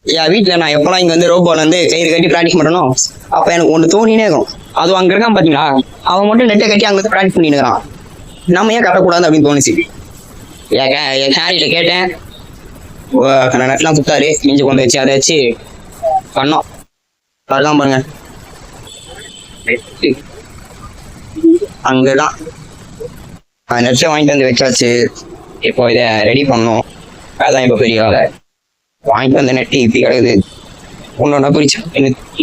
என் வீட்டில் நான் எப்போலாம் இங்கே வந்து ரோபோவில் வந்து கயிறு கட்டி ப்ராக்டிஸ் பண்ணணும், அப்போ எனக்கு ஒன்று தோணினே இருக்கும். அதுவும் அங்கே இருக்கான் பார்த்தீங்களா, அவன் மட்டும் நெட்டை கட்டி அங்கே வந்து ப்ராக்டிஸ் பண்ணிடுறான். நம்ம ஏன் கட்டக்கூடாது அப்படின்னு தோணுச்சு. என் ஹேரிட்ட கேட்டேன், நெட்லாம் கொடுத்தாரு, மிஞ்சி கொண்டு வச்சு அதை வச்சு பண்ணோம். அதெல்லாம் பாருங்க, அங்கதான் நெட்டை வாங்கிட்டு வந்து வச்சாச்சு. இப்போ இதை ரெடி பண்ணோம். அதான் இப்போ பெரிய வேலை. வாங்கிட்டு வந்த நெட்டு இப்படி கிடக்குது. ஒன்னொன்னா பிரிச்சு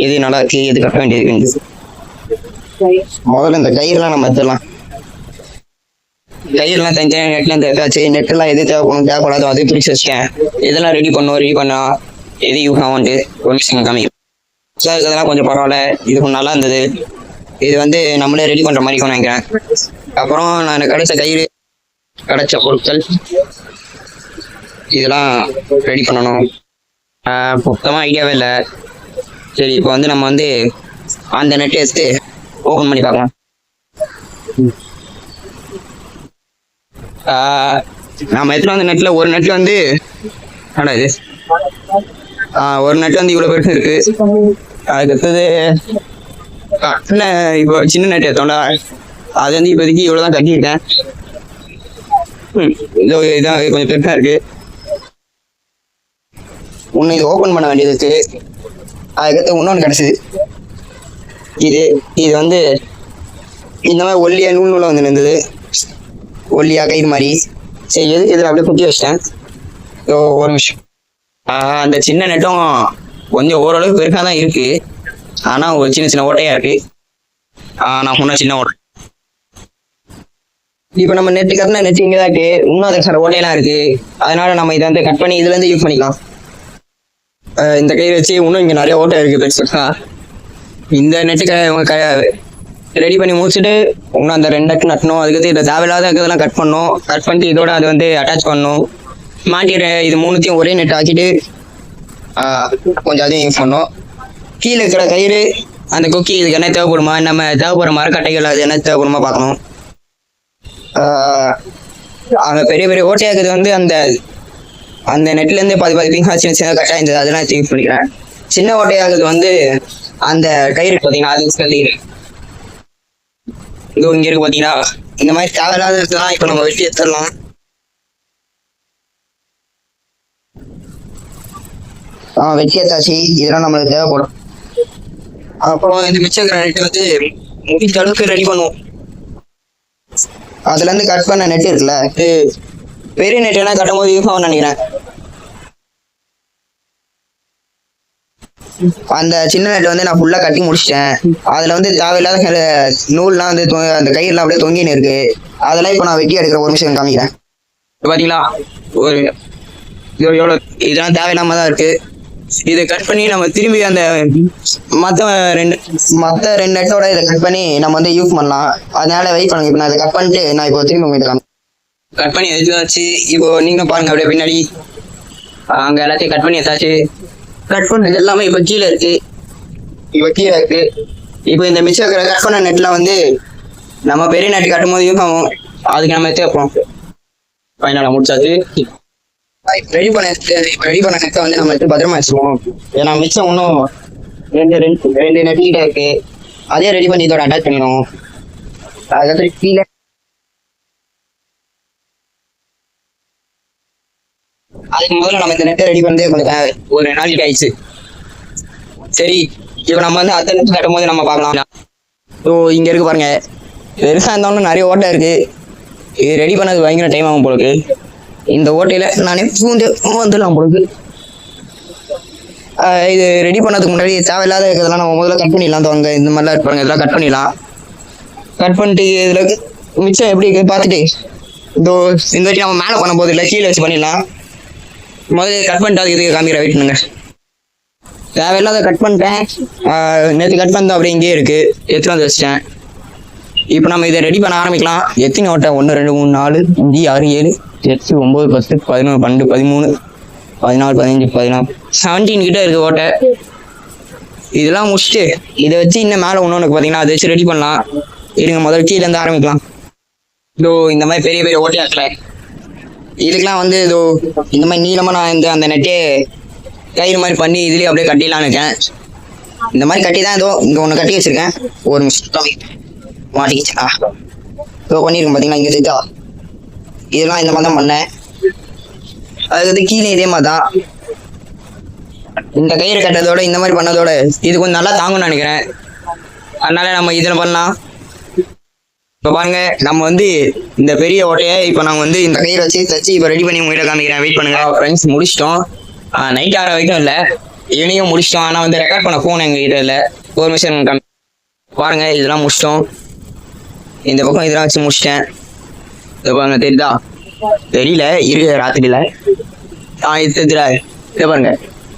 எது நல்லா இருக்கு, எது கட்ட வேண்டியது. முதல்ல இந்த கயிறுலாம் நம்ம எடுத்துடலாம். கயிறுலாம் தனித்தனி நெட்லாம் தேவையாச்சு. நெட்டெல்லாம் எது தேவைப்படாதோ அது பிரிச்சு வச்சுட்டேன். இதெல்லாம் ரெடி பண்ணா எது யூஸ் ஆகும்ட்டு ஒரு விஷயம் கம்மி. சார் இதெல்லாம் கொஞ்சம் பரவாயில்ல, இது கொஞ்சம் நல்லா இருந்தது. இது வந்து நம்மளே ரெடி பண்ற மாதிரி நினைக்கிறேன். அப்புறம் நான் கிடைச்ச பொருட்கள் இதெல்லாம் ரெடி பண்ணணும். மொத்தமாக ஐடியாவே இல்லை. சரி, இப்போ வந்து நம்ம வந்து அந்த நெட்டை எடுத்து ஓப்பன் பண்ணி பார்க்கலாம். நம்ம எடுத்துகிட்டு வந்த நெட்டில் ஒரு நெட்டில் வந்து இது ஒரு நெட் வந்து இவ்வளோ பெருசு இருக்கு. அதுக்கடுத்தது இப்போ சின்ன நெட் எடுத்தோம்ல, அது வந்து இப்போதைக்கு இவ்வளோ தான் கட்டியிருக்கேன். இதான் கொஞ்சம் பெருசாக இருக்கு. ஒன்று இது ஓப்பன் பண்ண வேண்டியது இருக்கு. அதுக்கடுத்து இன்னொன்று கிடச்சிது. இது வந்து இந்த மாதிரி ஒல்லியாக நூலில் வந்து இருந்தது, ஒல்லியாக கயிறு மாதிரி. சரி, இதில் அப்படியே குத்தி வச்சிட்டேன். ஒரு நிமிஷம். அந்த சின்ன நெட்டும் கொஞ்சம் ஓரளவுக்கு பெருசாக தான் இருக்கு. ஆனால் ஒரு சின்ன சின்ன ஓட்டையாக இருக்கு. நான் முன்ன சின்ன ஓட்டை. இப்போ நம்ம நெட்டு கட்டினா நெட்டு இங்கே தான் இருக்கு. இன்னும் அதுக்கு சார் ஓட்டையெல்லாம் இருக்கு. அதனால நம்ம இதை வந்து கட் பண்ணி இதுலேருந்து யூஸ் பண்ணிக்கலாம். இந்த கயிறு வச்சு இன்னும் இங்கே நிறைய ஓட்டை இருக்கு பெருசா. இந்த நெட்டு ரெடி பண்ணி முடிச்சுட்டு இன்னும் அந்த 2 நட்டு நட்டணும். அதுக்கு இதை தேவையில்லாத இதெல்லாம் கட் பண்ணணும். கட் பண்ணிட்டு இதோட அது வந்து அட்டாச் பண்ணணும். மாட்டிடுற இது 3த்தையும் ஒரே நெட் ஆக்கிட்டு கொஞ்சம் அதையும் யூஸ் பண்ணணும். கீழே இருக்கிற கயிறு அந்த கொக்கி இதுக்கு என்ன தேவைப்படுமா, நம்ம தேவைப்படுற மரக்கட்டைகள் அது என்ன தேவைப்படுமா பார்க்கணும். அங்கே பெரிய பெரிய ஓட்டையாக்குது வந்து அந்த நெட்லேருந்து பாதி பிங்கா சின்ன சின்ன கட்டாக இருந்தது, அதெல்லாம் யூஸ் பண்ணிக்கிறேன். சின்ன ஓட்டையாகுது வந்து அந்த கயிறு பார்த்தீங்கன்னா அது யூஸ் பண்ணிக்கிறேன். இதோ இங்கே இருக்கு பார்த்தீங்கன்னா, இந்த மாதிரி தேவையில்லாத இதெல்லாம் இப்போ நம்ம வெட்டி எடுத்துடலாம். வெட்டி எடுத்தாச்சு. இதெல்லாம் நம்மளுக்கு தேவைப்படும். அப்புறம் இந்த மிச்சம் நெட்டு வந்து முடிஞ்ச அளவுக்கு ரெடி பண்ணுவோம். அதுலேருந்து கட் பண்ண நெட் இருக்குல்ல, பெரிய நெட் எல்லாம் கட்டும் போது யூஸ் ஆகும்னு நினைக்கிறேன். அந்த சின்ன நெட் வந்து நான் ஃபுல்லாக கட்டி முடிச்சிட்டேன். அதில் வந்து தேவையில்லாத நூல்லாம் வந்து அந்த கயிறுலாம் அப்படியே தொங்கின்னு இருக்கு. அதெல்லாம் இப்போ நான் வெட்டி எடுக்கிற ஒரு நிமிஷம் காமிக்கிறேன். பார்த்தீங்களா, ஒரு எவ்வளோ இதெல்லாம் தேவையில்லாம தான் இருக்கு. இதை கட் பண்ணி நம்ம திரும்பி அந்த மற்ற ரெண்டு நெட்டோட இதை கட் பண்ணி நம்ம வந்து யூஸ் பண்ணலாம். அதனால வெயிட் பண்ணுங்க. இப்போ நான் இதை கட் பண்ணிட்டு நான் இப்போ திரும்பி உங்ககிட்ட கட் பண்ணி எடுத்தாச்சு. இப்போ நீங்களும் பாருங்க அப்படியே பின்னாடி அங்கே எல்லாத்தையும் கட் பண்ணி எடுத்தாச்சு. கட் பண்ணது எல்லாமே இப்போ கீழே இருக்கு. இப்போ இந்த மிச்சம் இருக்கிற கட் பண்ண நெட்லாம் வந்து நம்ம பெரிய நெட் கட்டும் போது யூஸ் ஆகும். அதுக்கு நம்ம எடுத்து வைப்போம். ஃபைனலாக முடிச்சாச்சு. ரெடி பண்ண நெட்டை வந்து நம்ம எடுத்து பத்திரமா வச்சுருவோம். ஏன்னா மிச்சம் இன்னும் ரெண்டு நெட் கிட்ட இருக்கு. அதே ரெடி பண்ணி இதோட அட்டாச் பண்ணிடுவோம். அதுக்கப்புறம் கீழே அதுக்கு முதல்ல நம்ம இந்த நெட்டை ரெடி பண்ணதே கொஞ்சம் ஒரு நாளைக்கு ஆயிடுச்சு. சரி, இப்போ நம்ம வந்து அடுத்த நெட் கட்டும் போது நம்ம பார்க்கலாம். ஸோ இங்கே இருக்கு பாருங்க, பெருசாக இருந்தாலும் நிறைய ஓட்டை இருக்கு. இது ரெடி பண்ணது பயங்கர டைம் ஆகும் போலுக்கு. இந்த ஓட்டையில நானே பூந்து வந்துடலாம் போலுக்கு. இது ரெடி பண்ணதுக்கு முன்னாடி தேவையில்லாத இதெல்லாம் நம்ம முதல்ல கட் பண்ணிடலாம். தோங்க இந்த மாதிரிலாம் இருப்பாங்க, இதெல்லாம் கட் பண்ணிடலாம். கட் பண்ணிட்டு இதில் மிச்சம் எப்படி பார்த்துட்டு இதோ இந்த வாட்டி நம்ம மேலே பண்ண போது இல்லை, கீழே வச்சு பண்ணிடலாம். முதல்ல கட் பண்ணிட்டு அதுக்கு இதுக்கு காமிக்கிற வெயிட் பண்ணுங்க. தேவையில்லாத கட் பண்ணிட்டேன். நேற்று கட் பண்ணது அப்படியே இங்கேயே இருக்கு, எடுத்துட்டு வந்து வச்சிட்டேன். இப்போ நம்ம இதை ரெடி பண்ண ஆரம்பிக்கலாம். எத்தனை ஓட்டை? 1 2 3 4 5 6 7 8 9 10 11 12 13 14 15 16 17 கிட்ட இருக்கு ஓட்டை. இதெல்லாம் முடிச்சுட்டு இதை வச்சு இன்னும் மேலே ஒன்று பார்த்தீங்கன்னா அதை வச்சு ரெடி பண்ணலாம். இருங்க, முதல்ல கீழே இருந்து ஆரம்பிக்கலாம். இதோ இந்த மாதிரி பெரிய பெரிய ஓட்டையாக்கல. இதுக்கெல்லாம் வந்து இதோ இந்த மாதிரி நீளமாக நான் அந்த நெட்டே கயிறு மாதிரி பண்ணி இதுலேயே அப்படியே கட்டிடலான்னு இருக்கேன். இந்த மாதிரி கட்டி தான் ஏதோ இங்கே ஒன்று கட்டி வச்சிருக்கேன். ஒரு நிமிஷம் மாட்டிக்கிச்சா ஏதோ பண்ணியிருக்கேன் பார்த்தீங்களா, இங்கே தெரிஞ்சா இதெல்லாம் இந்த மாதிரி தான் பண்ணேன். அதுக்கு வந்து கீழே இதே மாதிரி தான் இந்த கயிறு கட்டுறதோட இந்த மாதிரி பண்ணதோட இது கொஞ்சம் நல்லா தாங்கும்னு நினைக்கிறேன். அதனால நம்ம இதில் பண்ணலாம். இப்போ பாருங்க, நம்ம வந்து இந்த பெரிய ஓட்டையை இப்போ நாங்கள் வந்து இந்த கயிறை வச்சு தச்சு இப்போ ரெடி பண்ணி உங்கள்கிட்ட காமிக்கிறேன். வெயிட் பண்ணுங்க ஃப்ரெண்ட்ஸ். முடிச்சிட்டோம். நைட் ஆகிற வரைக்கும் இல்லை, ஈவினிங்கும் முடிச்சிட்டோம். ஆனால் வந்து ரெக்கார்ட் பண்ண ஃபோன் எங்கள் கிட்ட இல்லை. ஒரு நிமிஷம் பாருங்க, இதெல்லாம் முடிச்சிட்டோம். இந்த பக்கம் இதெல்லாம் வச்சு முடிச்சிட்டேன். இதை பாருங்க, தெரியுதா? தெரியல, இருக்கு ராத்திரியில். இது தெரியுதா? இதை பாருங்க,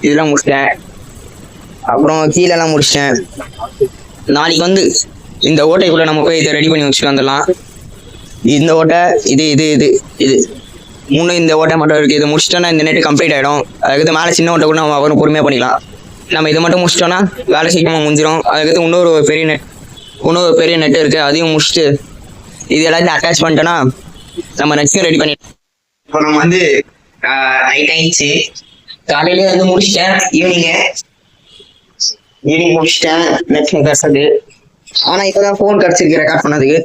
இதெல்லாம் முடிச்சிட்டேன். அப்புறம் கீழெல்லாம் முடிச்சிட்டேன். நாளைக்கு வந்து இந்த ஓட்டைக்குள்ளே நம்ம போய் இதை ரெடி பண்ணி வச்சுட்டு வந்துடலாம். இந்த ஓட்டை இது இது இது இது மூணு இந்த ஓட்டை மட்டும் இருக்குது. இதை முடிச்சிட்டோன்னா இந்த நெட்டு கம்ப்ளீட் ஆகிடும். அதுக்கு மேலே சின்ன ஓட்டை கூட நம்ம அவரும் பொறுமையாக பண்ணிக்கலாம். நம்ம இதை மட்டும் முடிச்சிட்டோன்னா வேலை சீக்கிரமாக முடிஞ்சிடும். அதுக்கு இன்னொரு பெரிய நெட்டு இருக்குது, அதையும் முடிச்சுட்டு இது எல்லாத்தையும் அட்டாச் பண்ணிட்டோன்னா நம்ம நெட்ஸையும் ரெடி பண்ணி. இப்போ நம்ம வந்து நைட் ஆயிடுச்சு. காலையிலே வந்து முடிச்சிட்டேன். ஈவினிங் முடிச்சிட்டேன் நெட் கட்டுறது. ஆனால் இப்போ தான் ஃபோன் கிடச்சிருக்கு ரெக்கார்ட் பண்ணதுக்கு.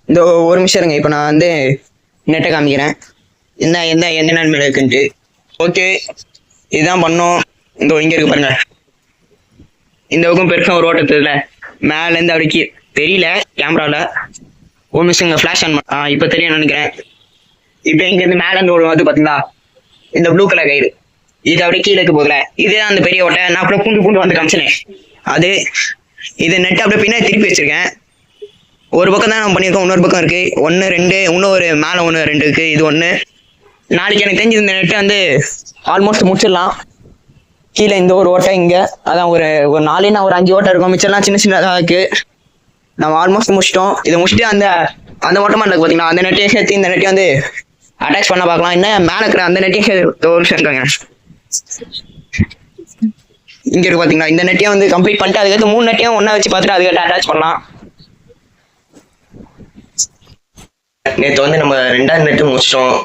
இந்த ஒரு நிமிஷம் இருங்க, இப்போ நான் வந்து நெட்டை காமிக்கிறேன் என்ன நன்மை இருக்குன்ட்டு. ஓகே, இதுதான் பண்ணோம். இந்த இங்கே இருக்கு பாருங்க, இந்த பக்கம் பெருசாக ஒரு ஓட்டத்துல மேலேருந்து அப்படிக்கு தெரியல கேமராவில். ஒரு நிமிஷம் இங்கே ஃப்ளாஷ் ஆன் இப்போ தெரியும் நினைக்கிறேன். இப்போ இங்கேருந்து மேலேருந்து ஒரு வந்து பார்த்தீங்களா இந்த ப்ளூ கலர் கயிறு, இது அப்படியே கீழே இருக்க போதில்ல, இதுதான் அந்த பெரிய ஓட்டை. நான் அப்புறம் பூண்டு வந்து காமிச்சினேன். அது இது நெட் அப்படியே பின்னாடி திருப்பி வச்சிருக்கேன். ஒரு பக்கம் தான் நம்ம பண்ணியிருக்கோம், இன்னொரு பக்கம் இருக்கு. 1 2 இன்னும் ஒரு மேலே 1 2 இருக்கு. இது 1. நாளைக்கு எனக்கு தெரிஞ்சு இந்த நெட்டை வந்து ஆல்மோஸ்ட் முடிச்சிடலாம். கீழே இந்த ஒரு ஓட்டை இங்கே, அதான் ஒரு 4 ஒரு 5 ஓட்டை இருக்கும். மிச்சம்லாம் சின்ன சின்னதாக இருக்கு. நம்ம ஆல்மோஸ்ட் முடிச்சிட்டோம். இதை முடிச்சுட்டு அந்த ஓட்டமாக இருக்கு பார்த்தீங்கன்னா, அந்த நெட்டையும் சேர்த்து இந்த நெட்டையும் வந்து அட்டாச் பண்ண பார்க்கலாம். இன்னும் மேலே இருக்கிற அந்த நெட்டையும் ஒரு சேர்க்காங்க இங்கே இருக்கு பார்த்தீங்களா. இந்த நெட்டையும் வந்து கம்ப்ளீட் பண்ணிட்டு அதுக்கடுத்து 3 நெட்டையும் ஒன்றா வச்சு பார்த்துட்டு அதுக்கிட்ட அட்டாச் பண்ணலாம். நேற்று வந்து நம்ம 2ஆவது நெட்டு முடிச்சிட்டோம்.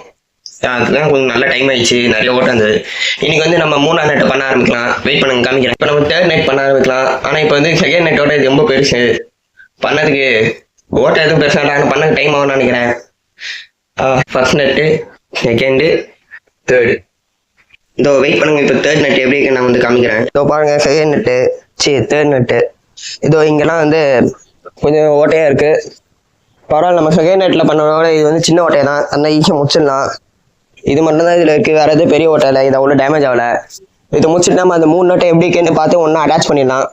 அதுதான் கொஞ்சம் நல்ல டைம் ஆயிடுச்சு, நிறைய ஓட்டம் இருந்தது. இன்னைக்கு வந்து நம்ம 3ஆவது நெட்டை பண்ண ஆரம்பிக்கலாம். வெயிட் பண்ணுங்க, காமிக்கிறேன். இப்போ நம்ம 3rd நெட் பண்ண ஆரம்பிக்கலாம். ஆனால் இப்போ வந்து 2nd நெட்டோட இது ரொம்ப பெருசு. பண்ணதுக்கு ஓட்டம் எதுவும் பெருசாக ஆனால் பண்ண டைம் ஆகும்னு நினைக்கிறேன். First net, 2nd, 3rd. இதோ வெயிட் பண்ணுங்க. இப்போ 3rd நெட் எப்படி நான் வந்து காமிக்கிறேன். இதோ பாருங்க, 2nd நெட்டு 3rd நெட்டு. இதோ இங்கெல்லாம் வந்து கொஞ்சம் ஓட்டையா இருக்கு. பரவாயில்ல, நம்ம 2nd நெட்டில் பண்ணோட இது வந்து சின்ன ஓட்டையை தான், அந்த ஈஸியாக முடிச்சிடலாம். இது மட்டும் தான் இதில் இருக்குது, வேறு எதுவும் பெரிய ஓட்டை இல்லை. இது அவ்வளோ டேமேஜ் ஆகலை. இதை முடிச்சுட்டு நம்ம அந்த 3 நெட்டை எப்படி இருக்குன்னு பார்த்து ஒன்றா அட்டாச் பண்ணிடலாம்.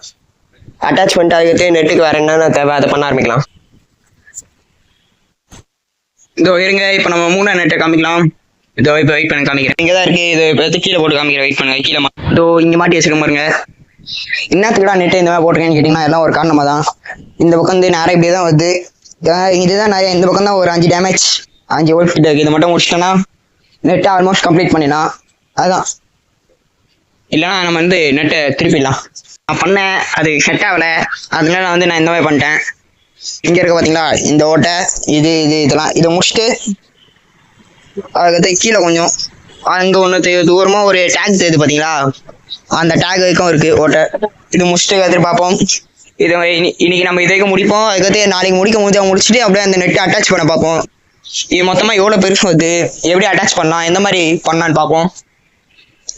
அட்டாச் பண்ணிட்டு அதுக்கு நெட்டுக்கு வேறு என்னென்ன தேவை அதை பண்ண ஆரம்பிக்கலாம். இதோ இருங்க, இப்போ நம்ம 3ஆவது நெட்டை காமிக்கலாம். இதோ இப்போ வெயிட் பண்ணி காமிக்கிறேன். இங்கே தான் இருக்குது. இது இப்போ கீழே போட்டு காமிக்கிறேன். வெயிட் பண்ணுங்க. கீழே இதோ இங்கே மாட்டி வச்சுக்க பாருங்க. என்னத்துக்குடா நெட்டை இந்த மாதிரி போட்டிருக்கேன்னு கேட்டிங்கன்னா எல்லாம் ஒரு காரணமாக தான். இந்த பக்கம் வந்து நேரம் இப்படியே தான் வருது. இதுதான் நிறைய. இந்த பக்கம் தான் ஒரு 5 டேமேஜ் 5 வோல்ட் கிட்ட இருக்குது. இதை மட்டும் முடிச்சிட்டோன்னா நெட்டை ஆல்மோஸ்ட் கம்ப்ளீட் பண்ணிடலாம். அதுதான், இல்லைன்னா நம்ம வந்து நெட்டை திருப்பிடலாம். நான் பண்ணேன், அது செட் ஆகலை. அதனால வந்து நான் இந்த மாதிரி பண்ணிட்டேன். இங்கே இருக்க பார்த்தீங்களா இந்த ஓட்டை, இதெல்லாம் இதை முடிச்சுட்டு அதுக்கடுத்து கீழே கொஞ்சம் அங்கே ஒன்று தூரமாக ஒரு டேக் தெரியுது பார்த்தீங்களா, அந்த டேக் வரைக்கும் இருக்குது ஓட்டை. இது முடிச்சுட்டு எடுத்து பார்ப்போம். இதை இன்னைக்கு நம்ம இதை முடிப்போம். அதுக்கடுத்து நாளைக்கு முடிச்சுட்டு அப்படியே அந்த நெட்டை அட்டாச் பண்ண பார்ப்போம். இது மொத்தமாக எவ்வளோ பெருசு வருது, எப்படி அட்டாச் பண்ணலாம், எந்த மாதிரி பண்ணலான்னு பார்ப்போம்.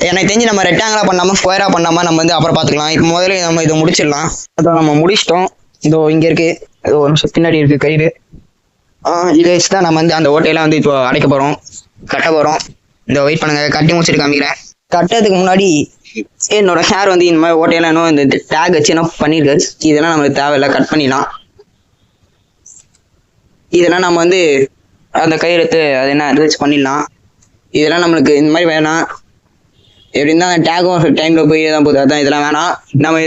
எனக்கு தெரிஞ்சு நம்ம ரெக்டாங்கிளாக பண்ணாமல் ஸ்கொயராக பண்ணாமல் நம்ம வந்து அப்புறம் பார்த்துக்கலாம். இப்போ முதல்ல நம்ம இதை முடிச்சிடலாம். அதான் நம்ம முடிச்சிட்டோம். இதோ இங்கே இருக்குது, ஒரு நிமிஷம் பின்னாடி இருக்குது கயிறு. இதை வச்சு தான் நம்ம வந்து அந்த ஓட்டையெல்லாம் வந்து இப்போ அடைக்க போகிறோம், கட்ட போகிறோம். இந்த வெயிட் பண்ணுங்க, கட்டி முடிச்சுட்டு காமிக்கிறேன். கட்டுறதுக்கு முன்னாடி என்னோட ஹேர் வந்து இந்த மாதிரி ஓட்டையெல்லாம் இன்னும் இந்த டேக் வச்சு என்ன பண்ணியிருக்கு. இதெல்லாம் நம்மளுக்கு தேவையில்லை, கட் பண்ணிடலாம். இதெல்லாம் நம்ம வந்து அந்த கயிறுத்து அது என்ன வச்சு பண்ணிடலாம். இதெல்லாம் நம்மளுக்கு இந்த மாதிரி வேணாம். எப்படி இருந்தால் அந்த டேகும் டைமில் போய் தான் போகுது. அதான் இதெல்லாம் வேணாம். நம்ம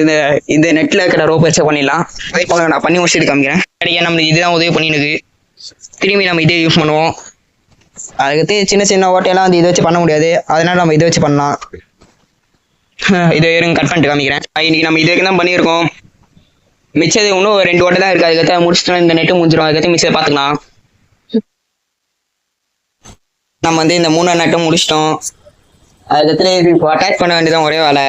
இந்த நெட்டில் இருக்கிற ரோப் வச்சு பண்ணிடலாம். வெயிட் பண்ண நான் பண்ணி முடிச்சுட்டு காமிக்கிறேன். கிடையாது, நம்மளுக்கு இதுதான் உதவி பண்ணிருக்கு. திரும்பி நம்ம இதே யூஸ் பண்ணுவோம். அதுக்கு சின்ன சின்ன ஓட்டையெல்லாம் வந்து இதை வச்சு பண்ண முடியாது. அதனால நம்ம இதை வச்சு பண்ணலாம். இதை இருங்க கட் பண்ணிட்டு காமிக்கிறேன். இன்னைக்கு நம்ம இதுக்கு தான் பண்ணியிருக்கோம். மிச்சது இன்னும் 2 ஓட்டை தான் இருக்குது. அதுக்கடுத்து முடிச்சுட்டோம், இந்த நெட்டு முடிஞ்சிடும். அதுக்கடுத்து மிச்சத்தை பார்த்துக்கலாம். நம்ம வந்து இந்த 3 நெட்டும் முடிச்சிட்டோம். அதுக்கப்புறம் இது இப்போ அட்டாச் பண்ண வேண்டியதான் ஒரே வேலை.